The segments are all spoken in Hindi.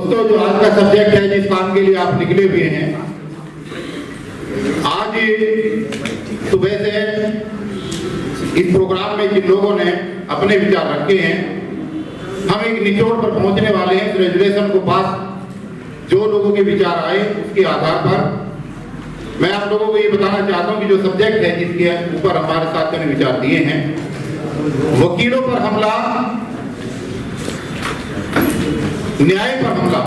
दोस्तों, जो आज का सब्जेक्ट है जिस काम के लिए आप निकले हुए हैं, आज सुबह से इस प्रोग्राम में जिन लोगों ने अपने विचार रखे हैं, हम एक निचोड़ पर पहुंचने वाले हैं। ग्रेजुएशन को पास जो लोगों के विचार आए उसके आधार पर मैं आप लोगों को ये बताना चाहता हूं कि जो सब्जेक्ट है जिसके ऊपर हमारे साथियों ने विचार दिए हैं, वकीलों पर हमला, न्याय पर हमला।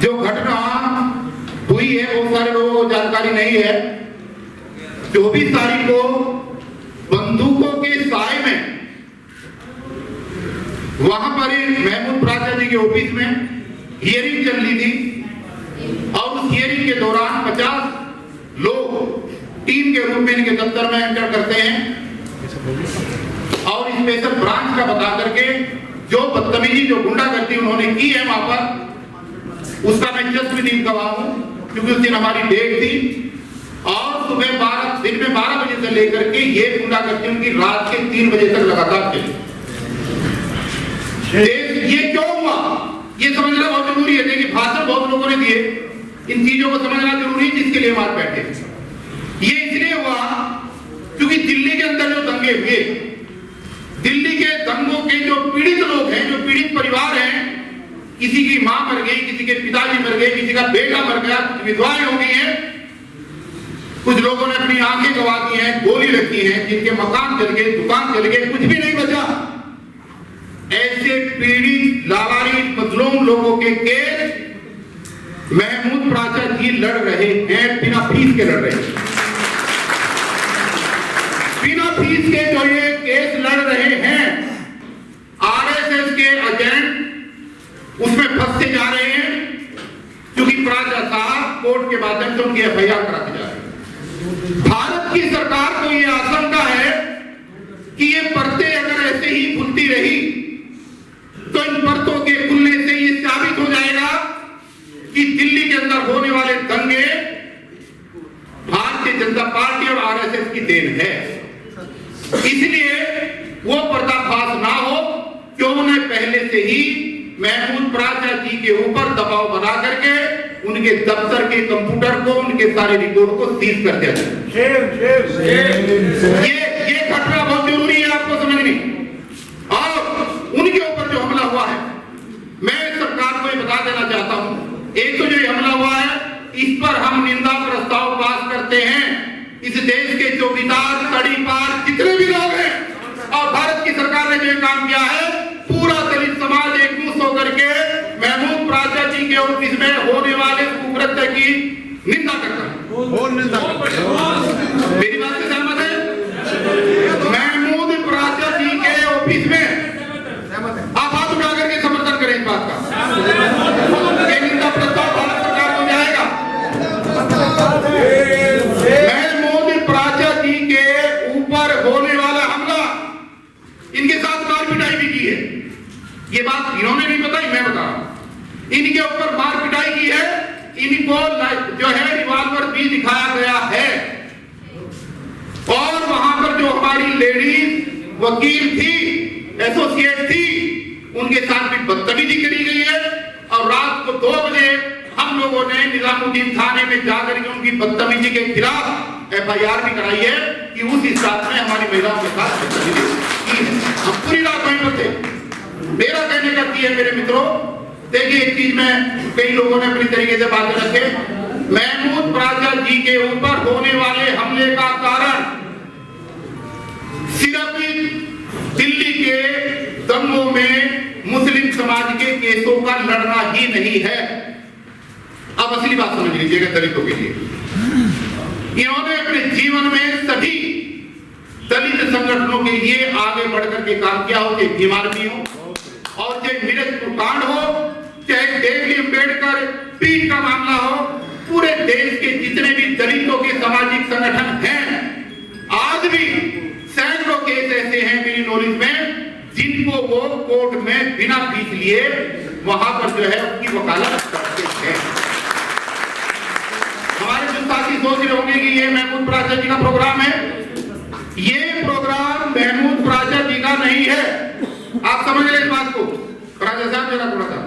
जो घटना हुई है बहुत सारे लोगों को जानकारी नहीं है। 24 तारीख को बंदूकों के साए में वहां पर महमूद प्राचा जी के ऑफिस में हियरिंग चल रही थी और उस हियरिंग के दौरान 50 लोग टीम के रूप में इनके दफ्तर में एंटर करते हैं और स्पेशल ब्रांच का बता करके जो बदतमीजी, जो गुंडागर्दी उन्होंने की है वहां पर, उसका मैं जन्मदिन गवाह हूं क्योंकि उस दिन हमारी डेट थी। और सुबह दिन में 12 बजे से लेकर के ये गुंडागर्दी उनकी रात के 3 बजे तक लगातार चली। ये क्यों हुआ ये समझना बहुत जरूरी है। देखिए, भाषण बहुत लोगों ने दिए, इन चीजों को समझना जरूरी है जिसके लिए हम आज बैठे। ये इसलिए हुआ क्योंकि दिल्ली के अंदर जो दंगे हुए, दिल्ली के दंगों के जो पीड़ित लोग हैं, जो पीड़ित परिवार हैं, किसी की मां मर गई, किसी के पिताजी मर गए, किसी का बेटा मर गया, कुछ विधवाएं हो गई हैं, कुछ लोगों ने अपनी आंखें गंवा दी हैं, गोली रखी है, जिनके मकान जल गए, दुकान जल गए, कुछ भी नहीं बचा। ऐसे पीड़ित लावारिस मजलूम लोगों के केस महमूद प्राचा जी लड़ रहे हैं, बिना फीस के लड़ रहे हैं। बिना फीस के जो ये केस लड़ रहे हैं, आरएसएस के एजेंट उसमें फंसते जा रहे हैं क्योंकि प्राचा साहब कोर्ट के माध्यम से उनकी एफआईआर कराते जा रहे हैं। भारत की सरकार को यह आशंका है कि ये परतें अगर ऐसे ही खुलती रही तो इन परतों के खुलने से ये साबित हो जाएगा कि दिल्ली के अंदर होने वाले दंगे भारतीय जनता पार्टी और आरएसएस की देन है। इसलिए वो पर्दाफाश ना हो, क्यों ने पहले से ही महमूद प्राचा जी के ऊपर दबाव बना करके उनके दफ्तर के कंप्यूटर को, उनके सारे रिकॉर्ड को सीज कर दिया जाए। ये घटना बहुत जरूरी है आपको समझनी। और उनके ऊपर जो हमला हुआ है, मैं सरकार को ये बता देना चाहता हूं, एक तो जो ये हमला हुआ है इस पर हम निंदा प्रस्ताव पास करते हैं। इस देश के चौकीदार, तड़ीपार जितने भी लोग हैं और भारत की सरकार ने जो काम किया है, पूरा दलित समाज एकजुट होकर के महमूद प्राचा जी के ऑफिस में होने वाले कुकृत्य की निंदा करता है। मेरी बात से सहमत है? महमूद प्राचा जी के ऑफिस में आप हाथ उठा करके समर्थन करें इस बात का। ये निंदा प्रस्ताव भारत सरकार को जाएगा। महमूद प्राचा जी के ऊपर होने वाला हमला, इनके साथ मार पिटाई भी की है। ये बात इन्होंने नहीं बताई, मैं बता रहा हूं। इनके ऊपर मार पिटाई की है, इनको जो है रिवॉल्वर भी दिखाया गया है। और वहां पर जो हमारी लेडीज वकील थी, एसोसिएट थी, उनके साथ भी बदतमीजी करी गई है। और रात को 2 बजे हम लोगों ने निजामुद्दीन थाने में जाकर के उनकी बदतमीजी के खिलाफ एफआईआर भी कराई है कि उस हिसाब में हमारी महिलाओं के साथ बदतमीजी की है। हम पूरी रात वहीं पर थे। मेरा कहने का है मेरे मित्रों, देखिए एक चीज में कई लोगों ने अपनी तरीके से बातें रखे। महमूद प्राचा जी के ऊपर होने वाले हमले का कारण सिर्फ दिल्ली के दंगों में मुस्लिम समाज के केसों का लड़ना ही नहीं है। अब असली बात समझ लीजिएगा दलितों के लिए। इन्होंने अपने जीवन में सभी दलित संगठनों के लिए आगे बढ़कर के काम किया हो, चाहे बीमारी हो और चाहे नीरजपुर कांड हो, चाहे देवली अम्बेडकर पीठ का मामला हो, पूरे देश के जितने भी दलितों के सामाजिक संगठन हैं, आज भी सैकड़ों केस ऐसे हैं मेरी नॉलेज में जिनको वो कोर्ट में बिना फीस लिए वहां पर जो है उसकी वकालत करते हैं। हमारे जो साथी सोच रहे होंगे कि ये महमूद प्राचा जी का प्रोग्राम है, ये प्रोग्राम महमूद प्राचा जी का नहीं है। आप समझ रहे इस बात को? प्राचा साहब जरा थोड़ा सा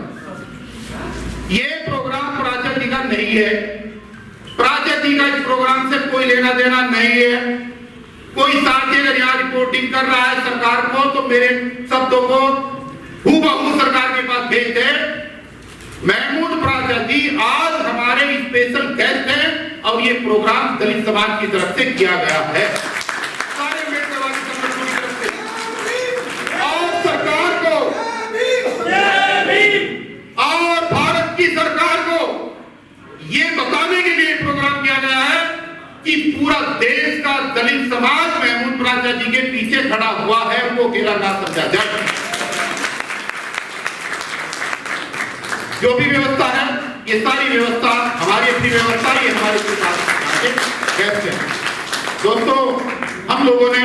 ये प्रोग्राम प्राचार्य का नहीं है, प्राचार्य का इस प्रोग्राम से कोई लेना देना नहीं है। कोई साथी अगर यहाँ रिपोर्टिंग कर रहा है सरकार को तो मेरे शब्दों को हूबहू सरकार के पास भेज दे। महमूद प्राचार्य जी आज हमारे स्पेशल गेस्ट हैं और ये प्रोग्राम दलित समाज की तरफ से किया गया है, सारे अम्बेडकरवादी संगठनों की तरफ से। और सरकार को और भारत की सरकार को ये बताने के लिए प्रोग्राम किया गया है कि पूरा देश का दलित समाज महमूद प्राचार्य जी के पीछे खड़ा हुआ है, वो अकेला ना समझा जाए। जो भी व्यवस्था है ये सारी व्यवस्था हमारी अपनी व्यवस्था, ये हमारे साथ है। दोस्तों, हम लोगों ने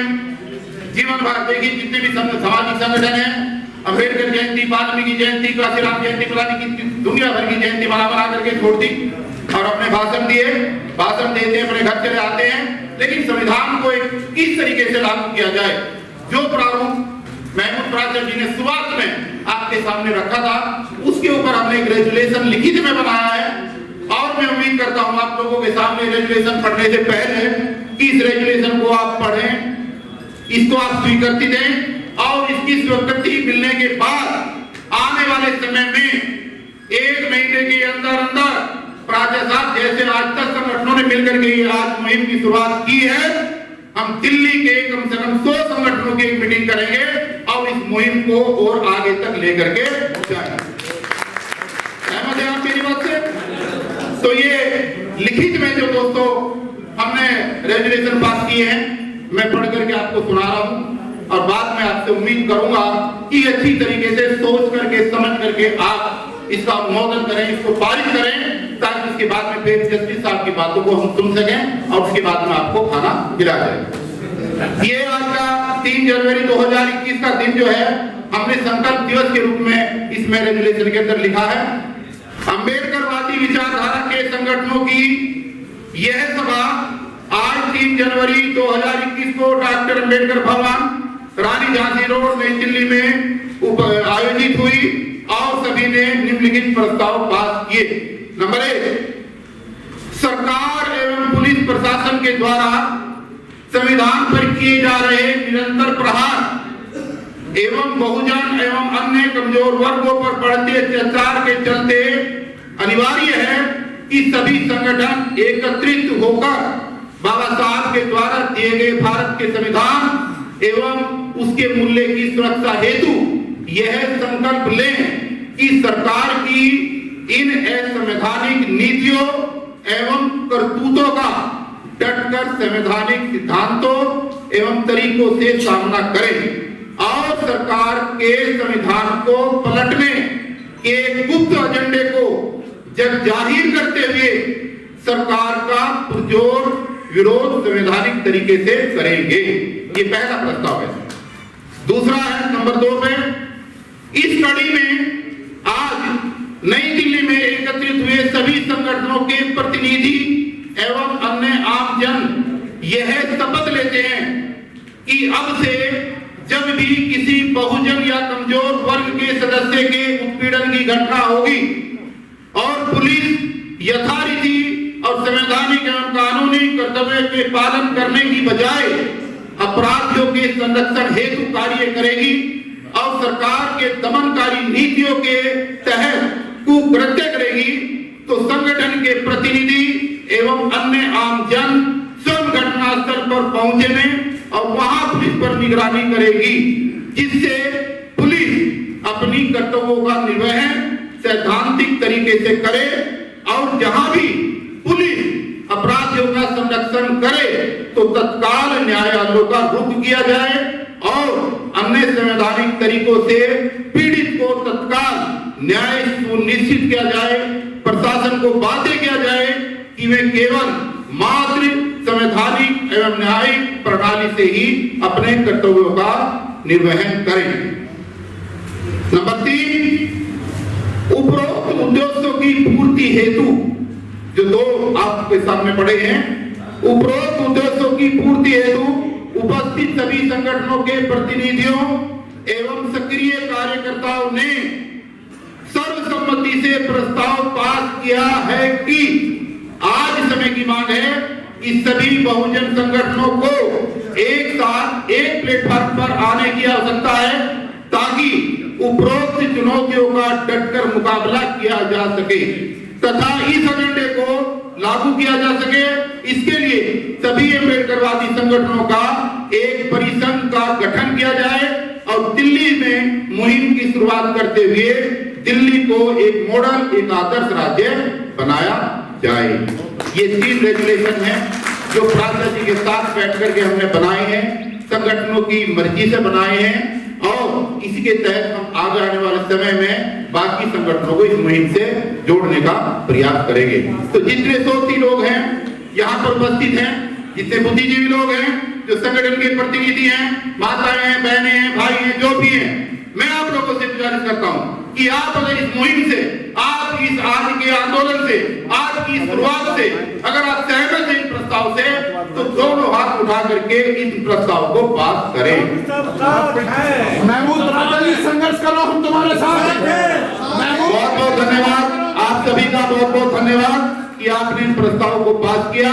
जीवन भर देखी जितने भी सामाजिक संगठन हैं, अम्बेडकर जयंती, वाल्मीकि जयंती, काशीराम जयंती, फलानी की दुनिया भर की जयंती बना करके छोड़ दी और अपने भाषण दिए, भाषण देते अपने घर चले आते हैं। लेकिन संविधान को किस तरीके से लागू किया जाए, जो प्रारूप महमूद प्राचार्य जी ने शुरुआत में आपके सामने रखा था, उसके ऊपर हमने एक रेजुलेशन लिखित में बनाया है। और मैं उम्मीद करता हूं आप लोगों के सामने रेजुलेशन पढ़ने से पहले कि इस रेजुलेशन को आप पढ़ें, इसको आप स्वीकृति दें और इसकी स्वीकृति मिलने के बाद आने वाले समय में 1 महीने के अंदर अंदर प्राचार्य साहब जैसे आज तक संगठनों ने मिलकर के ये आज मुहिम की शुरुआत की है, हम दिल्ली के कम से कम 100 संगठनों की एक मीटिंग करेंगे और इस मुहिम को और आगे तक लेकर के जाएंगे। सहमत है आप मेरी बात से? तो ये लिखित में जो दोस्तों हमने रेजुलेशन पास किए हैं, मैं पढ़ करके आपको सुना रहा हूं और बाद में आपसे उम्मीद करूंगा कि अच्छी तरीके से सोच करके समझ करके आप इसका अनुमोदन करें, इसको पारित करें, ताकि इसके बाद में फिर जस्टिस साहब की बातों को हम सुन सकें और उसके बाद में आपको खाना खिला जाए। ये आज का 3 जनवरी 2021 का दिन जो है, हमने संकल्प दिवस के रूप में इसमें रेजुलेशन के अंदर लिखा है। अम्बेडकरवादी विचारधारा के संगठनों की यह सभा आज 3 जनवरी 2021 को डॉक्टर अम्बेडकर भवन, रानी झांसी रोड, नई दिल्ली में आयोजित हुई और सभी ने निम्नलिखित प्रस्ताव पास किए। नंबर 1, सरकार एवं पुलिस प्रशासन के द्वारा संविधान पर किए जा रहे निरंतर प्रहार एवं बहुजन एवं अन्य कमजोर वर्गों पर बढ़ते अत्याचार के चलते अनिवार्य है कि सभी संगठन एकत्रित होकर बाबा साहब के द्वारा दिए गए भारत के संविधान एवं उसके मूल्य की सुरक्षा हेतु यह संकल्प लें कि सरकार की इन असंवैधानिक नीतियों एवं करतूतों का डटकर संवैधानिक सिद्धांतों एवं तरीकों से सामना करें और सरकार के संविधान को पलटने के गुप्त एजेंडे को जग जाहिर करते हुए सरकार का पुरजोर विरोध संवैधानिक तरीके से करेंगे। ये पहला प्रस्ताव है। दूसरा है नंबर 2 में, इस कड़ी में आज नई दिल्ली में एकत्रित हुए सभी संगठनों के प्रतिनिधि एवं अन्य आम जन यह शपथ लेते हैं कि अब से जब भी किसी बहुजन या कमजोर वर्ग के सदस्य के उत्पीड़न की घटना होगी और पुलिस यथारीति और संवैधानिक एवं कानूनी कर्तव्य के पालन करने की बजाय अपराधियों के संरक्षण हेतु कार्य करेगी और सरकार के दमनकारी नीतियों के तहत कुकृत्य करेगी, तो संगठन के प्रतिनिधि एवं अन्य आम जन स्वयं घटनास्थल पर पहुंचने और वहां पुलिस पर निगरानी करेगी, जिससे पुलिस अपनी कर्तव्यों का निर्वहन सैद्धांतिक तरीके से करे और जहां भी पुलिस अपराधियों का संरक्षण करे तो तत्काल न्यायालयों का रुख किया जाए और अन्य संवैधानिक तरीकों से पीड़ित को तत्काल न्याय सुनिश्चित किया जाए। प्रशासन को बाध्य किया जाए कि वे केवल मात्र संवैधानिक एवं न्यायिक प्रणाली से ही अपने कर्तव्यों का निर्वहन करें। नंबर 3, उपरोक्त उद्देश्यों की पूर्ति हेतु जो 2 आपके सामने पड़े हैं, उपरोक्त उद्देश्यों की पूर्ति हेतु उपस्थित सभी संगठनों के प्रतिनिधियों एवं सक्रिय कार्यकर्ताओं ने सर्वसम्मति इसे प्रस्ताव पास किया है कि आज समय की मांग है कि सभी बहुजन संगठनों को एक साथ एक प्लेटफॉर्म पर आने की आवश्यकता है ताकि उपरोक्त चुनौतियों का डटकर मुकाबला किया जा सके तथा इस एजेंडे को लागू किया जा सके। इसके लिए सभी अम्बेडकरवादी संगठनों का एक परिसंघ का गठन किया जाए और दिल्ली में मुहिम की शुरुआत करते हुए दिल्ली को एक मॉडल, एक आदर्श राज्य बनाया जाए। ये 3 रेजुलेशन है जो प्राचा जी के साथ बैठ करके हमने बनाए हैं, संगठनों की मर्जी से बनाए हैं और इसी के तहत हम आगे आने वाले समय में बाकी संगठनों को इस मुहिम से जोड़ने का प्रयास करेंगे। तो जितने 103 लोग हैं यहाँ पर उपस्थित हैं, जितने बुद्धिजीवी लोग हैं, जो संगठन के प्रतिनिधि हैं, माताएं हैं, बहनें हैं, भाई हैं, जो भी हैं, मैं आप लोगों से गुजारिश करता हूं कि आप अगर इस मुहिम से, आप इस आज के आंदोलन से, आज की शुरुआत से अगर आप सहमत हैं इस प्रस्ताव से तो दोनों हाथ उठा करके इस प्रस्ताव को पास करें। महमूद प्राचा जी, संघर्ष करो, हम तुम्हारे साथ हैं। बहुत बहुत धन्यवाद, आप सभी का बहुत बहुत धन्यवाद कि आपने इन प्रस्ताव को पास किया।